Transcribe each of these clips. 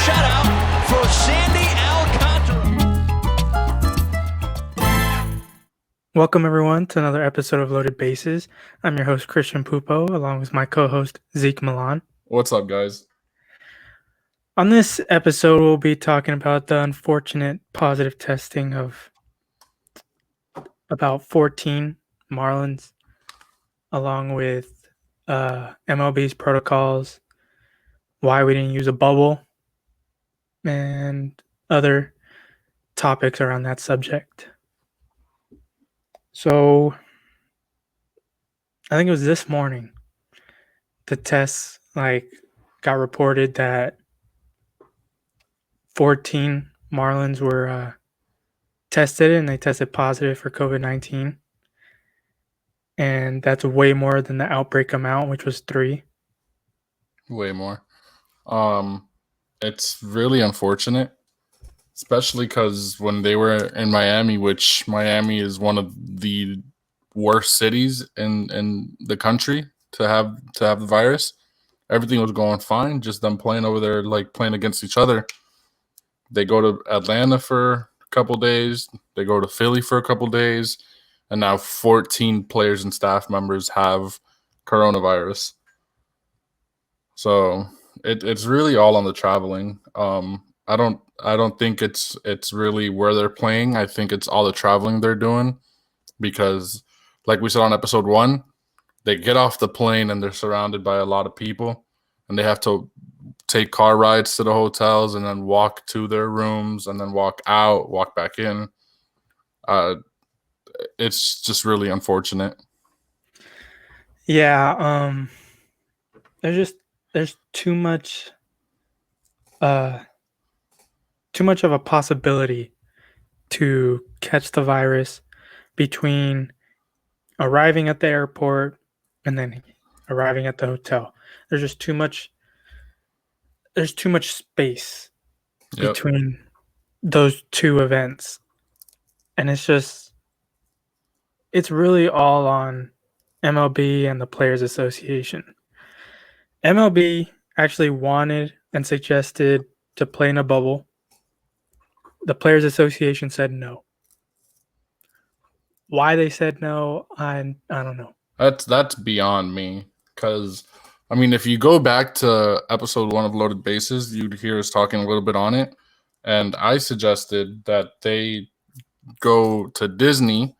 shutout for Sandy Alcantara. Welcome, everyone, to another episode of Loaded Bases. I'm your host, Christian Pupo, along with my co-host, Zeke Millan. What's up, guys? On this episode, we'll be talking about the unfortunate positive testing of about 14 Marlins, along with MLB's protocols, why we didn't use a bubble, and other topics around that subject. So, I think it was this morning, the tests got reported that 14 Marlins were tested, and they tested positive for COVID-19. And that's way more than the outbreak amount, which was 3. Way more. It's really unfortunate, especially because when they were in Miami, which Miami is one of the worst cities in the country to have the virus, everything was going fine. Just them playing over there, like playing against each other. They go to Atlanta for a couple days. They go to Philly for a couple days. And now 14 players and staff members have coronavirus. So it's really all on the traveling. I don't think it's really where they're playing. I think it's all the traveling they're doing because, like we said on episode 1, they get off the plane and they're surrounded by a lot of people, and they have to take car rides to the hotels and then walk to their rooms and then walk out, walk back in. It's just really unfortunate. Yeah, there's too much of a possibility to catch the virus between arriving at the airport and then arriving at the hotel. There's just too much space between those two events. And it's really all on MLB and the Players Association. MLB actually wanted and suggested to play in a bubble. The Players Association said no. Why they said no, I don't know. That's beyond me. Because, I mean, if you go back to episode 1 of Loaded Bases, you'd hear us talking a little bit on it. And I suggested that they go to Disney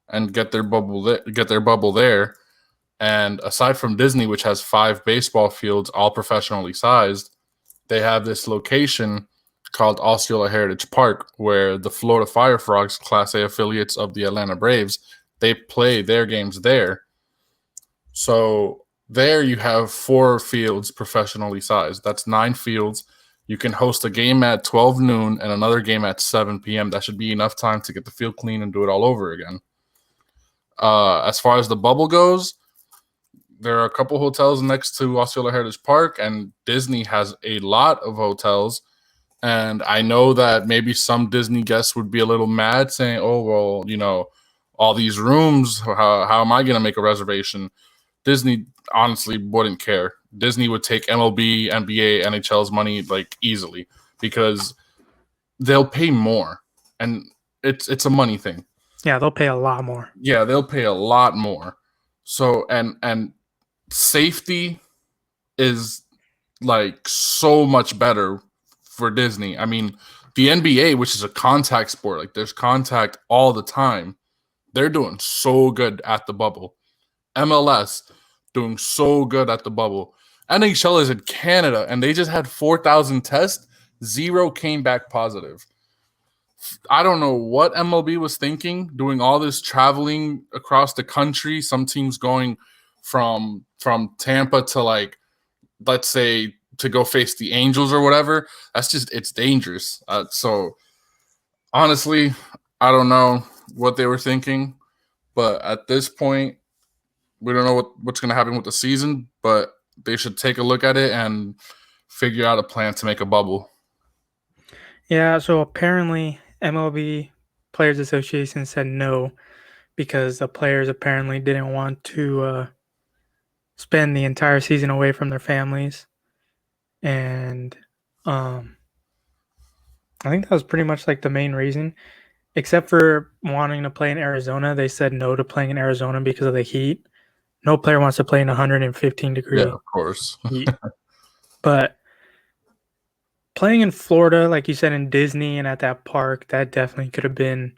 and get their bubble there. And aside from Disney, which has 5 baseball fields, all professionally sized, they have this location called Osceola Heritage Park, where the Florida Fire Frogs, Class A affiliates of the Atlanta Braves, they play their games there. So there you have 4 fields professionally sized. That's 9 fields. You can host a game at 12 noon and another game at 7 p.m. That should be enough time to get the field clean and do it all over again. As far as the bubble goes, there are a couple hotels next to Osceola Heritage Park, and Disney has a lot of hotels. And I know that maybe some Disney guests would be a little mad saying, oh, well, you know, all these rooms, how am I going to make a reservation? Disney honestly wouldn't care. Disney would take MLB, NBA, NHL's money like easily because they'll pay more. And it's a money thing. Yeah, they'll pay a lot more. Yeah, they'll pay a lot more. So, and safety is like so much better for Disney. I mean, the NBA, which is a contact sport, like there's contact all the time, they're doing so good at the bubble. MLS doing so good at the bubble. NHL is in Canada, and they just had 4,000 tests. 0 came back positive. I don't know what MLB was thinking, doing all this traveling across the country. Some teams going from Tampa to, like, let's say, to go face the Angels or whatever. It's dangerous. So honestly, I don't know what they were thinking, but at this point, we don't know what's going to happen with the season, but they should take a look at it and figure out a plan to make a bubble. Yeah, so apparently MLB Players Association said no because the players apparently didn't want to spend the entire season away from their families. And I think that was pretty much like the main reason. Except for wanting to play in Arizona, they said no to playing in Arizona because of the heat. No player wants to play in 115 Yeah, degree of course. heat. But playing in Florida, like you said, in Disney and at that park, that definitely could have been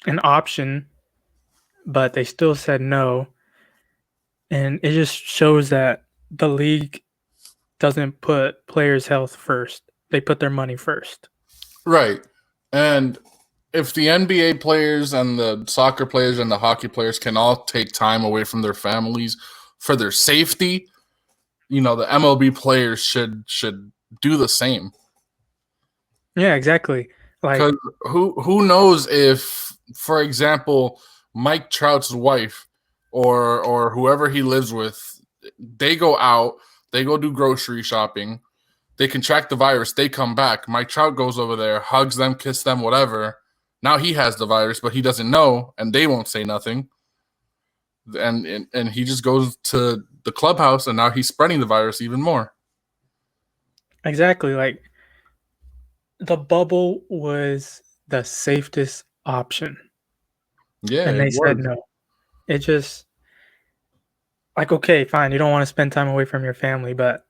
an option, but they still said no. And it just shows that the league doesn't put players' health first. They put their money first. Right. And if the NBA players and the soccer players and the hockey players can all take time away from their families for their safety, the MLB players should do the same. Yeah, exactly. Because Like, who knows if, for example, Mike Trout's wife or whoever he lives with, they go out, they go do grocery shopping, they contract the virus, they come back. Mike Trout goes over there, hugs them, kiss them, whatever. Now he has the virus, but he doesn't know, and they won't say nothing. And he just goes to the clubhouse, and now he's spreading the virus even more. exactly. Like, the bubble was the safest option. Yeah, And it they said was. no. It just, like, okay, fine. You don't want to spend time away from your family, but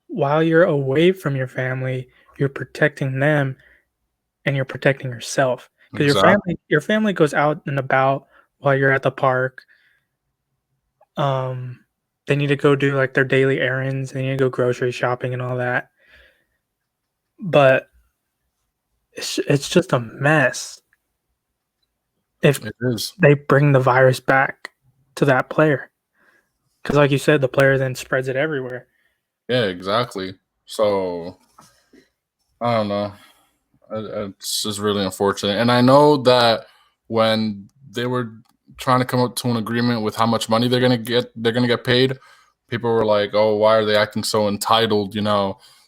while you're away from your family, you're protecting them and you're protecting yourself. Because Exactly. your family goes out and about while you're at the park. Um, they need to go do like their daily errands. They need to go grocery shopping and all that. But it's just a mess if It is. they bring the virus back to that player. Because, like you said, the player then spreads it everywhere. Yeah, exactly. So I don't know. It's just really unfortunate. And I know that when they were trying to come up to an agreement with how much money they're gonna get paid, people were like, "Oh, why are they acting so entitled?"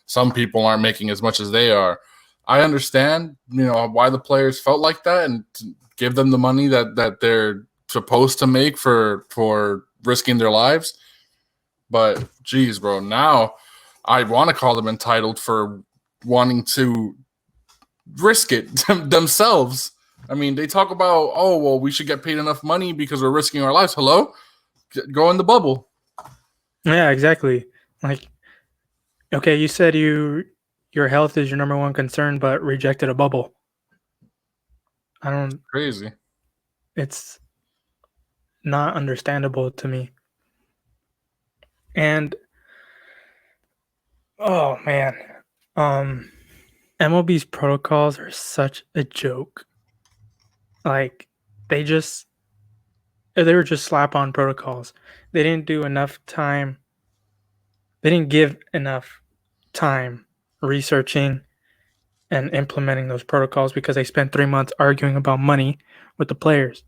Some people aren't making as much as they are. I understand, why the players felt like that, and to give them the money that they're supposed to make for risking their lives. But geez, bro, now I want to call them entitled for wanting to risk it themselves. I mean, they talk about, oh, well, we should get paid enough money because we're risking our lives. Hello? Go in the bubble. Yeah, exactly. Like, okay, you said your health is your number one concern, but rejected a bubble. I don't. Crazy. It's not understandable to me. And oh man, um, MLB's protocols are such a joke. Like they just they were just slap on protocols. They didn't do enough time. They didn't give enough time researching and implementing those protocols because they spent 3 months arguing about money with the players.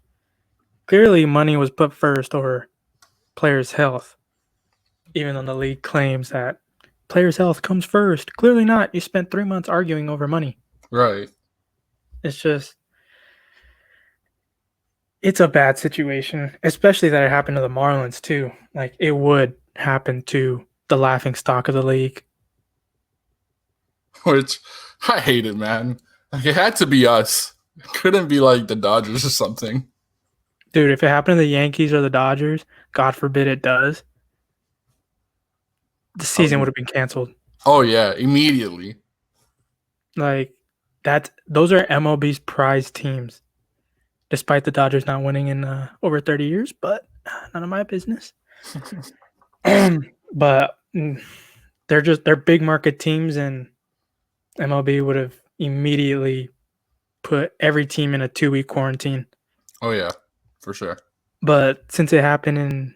Clearly, money was put first over players' health, even though the league claims that players' health comes first. Clearly not. You spent 3 months arguing over money. Right. It's just, it's a bad situation, especially that it happened to the Marlins too. Like it would happen to the laughing stock of the league. Which I hate it, man. Like, it had to be us. It couldn't be like the Dodgers or something. Dude, if it happened to the Yankees or the Dodgers, God forbid it does, the season would have been canceled. Oh, yeah, immediately. Like those are MLB's prize teams, despite the Dodgers not winning in over 30 years, but none of my business. But they're big market teams, and MLB would have immediately put every team in a 2-week quarantine. Oh, yeah, for sure. But since it happened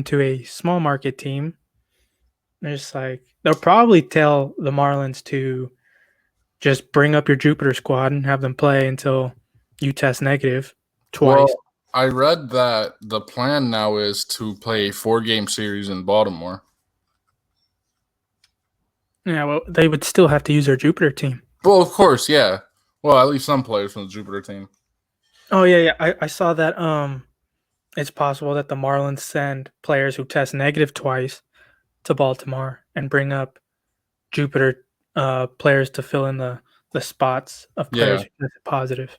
to a small market team, they're just like they'll probably tell the Marlins to just bring up your Jupiter squad and have them play until you test negative twice. Well, I read that the plan now is to play a 4-game series in Baltimore. Yeah, well, they would still have to use their Jupiter team. Well, of course, yeah. Well, at least some players from the Jupiter team. Oh yeah. I saw that. It's possible that the Marlins send players who test negative twice to Baltimore and bring up Jupiter players to fill in the spots of players who tested positive.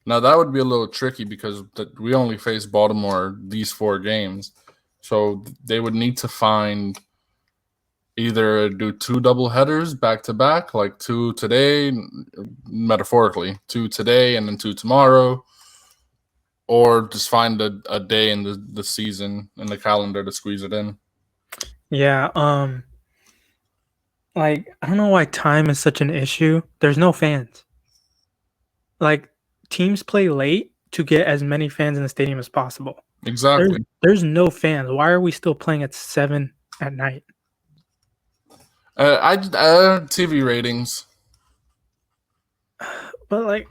Now that would be a little tricky because we only face Baltimore these 4 games, so they would need to find either do 2 double headers back to back, like 2 today, metaphorically, 2 today and then 2 tomorrow, or just find a day in the season in the calendar to squeeze it in. Yeah. Like, I don't know why time is such an issue. There's no fans. Like, teams play late to get as many fans in the stadium as possible. Exactly. There's no fans. Why are we still playing at 7 at night? TV ratings. But like,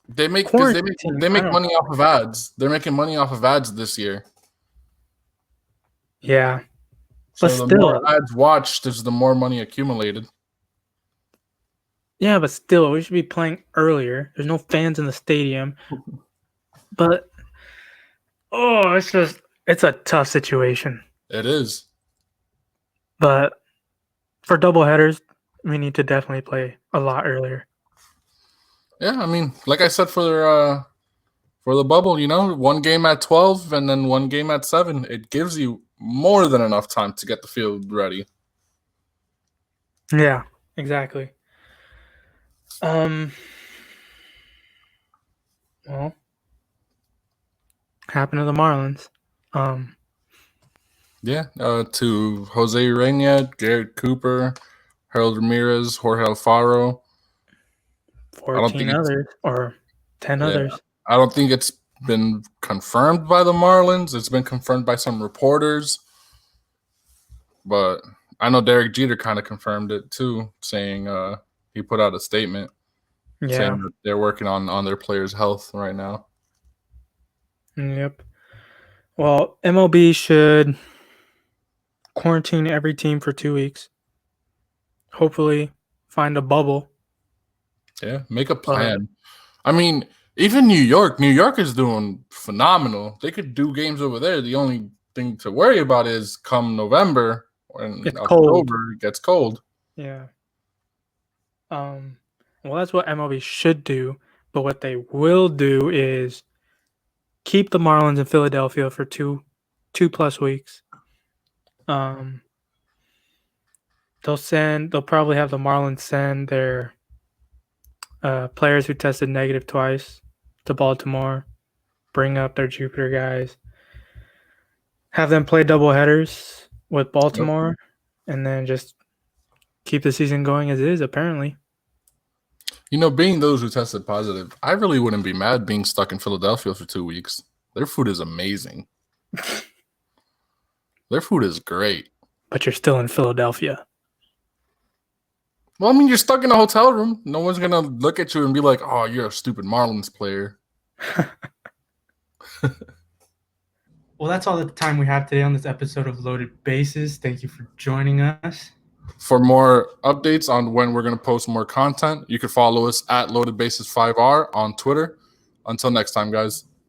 they make quarantine, they make money off of ads. They're making money off of ads this year. Yeah. So But the still, more ads watched is the more money accumulated. yeah, but still, we should be playing earlier. There's no fans in the stadium. But it's a tough situation. It is. But for doubleheaders, we need to definitely play a lot earlier. Yeah, I mean, like I said for the bubble, 1 game at 12 and then 1 game at 7. It gives you more than enough time to get the field ready. Yeah, exactly. Well, happened to the Marlins. To Jose Urena, Garrett Cooper, Harold Ramirez, Jorge Alfaro. 14 others or 10 others. I don't think it's been confirmed by the Marlins. It's been confirmed by some reporters. But I know Derek Jeter kind of confirmed it too, saying he put out a statement saying that they're working on their players' health right now. Yep. Well, MLB should quarantine every team for 2 weeks. Hopefully find a bubble. Yeah, make a plan. I mean, even New York is doing phenomenal. They could do games over there. The only thing to worry about is come November when October it gets cold. Yeah. Well, that's what MLB should do. But what they will do is keep the Marlins in Philadelphia for 2+ weeks. They'll probably have the Marlins send their players who tested negative twice to Baltimore, bring up their Jupiter guys, have them play doubleheaders with Baltimore, and then just keep the season going as is, apparently. Being those who tested positive, I really wouldn't be mad being stuck in Philadelphia for 2 weeks. Their food is amazing. Their food is great. But you're still in Philadelphia. Well, I mean, you're stuck in a hotel room. No one's going to look at you and be like, oh, you're a stupid Marlins player. Well, that's all the time we have today on this episode of Loaded Bases. Thank you for joining us. For more updates on when we're going to post more content, you can follow us at Loaded Bases 5R on Twitter. Until next time, guys.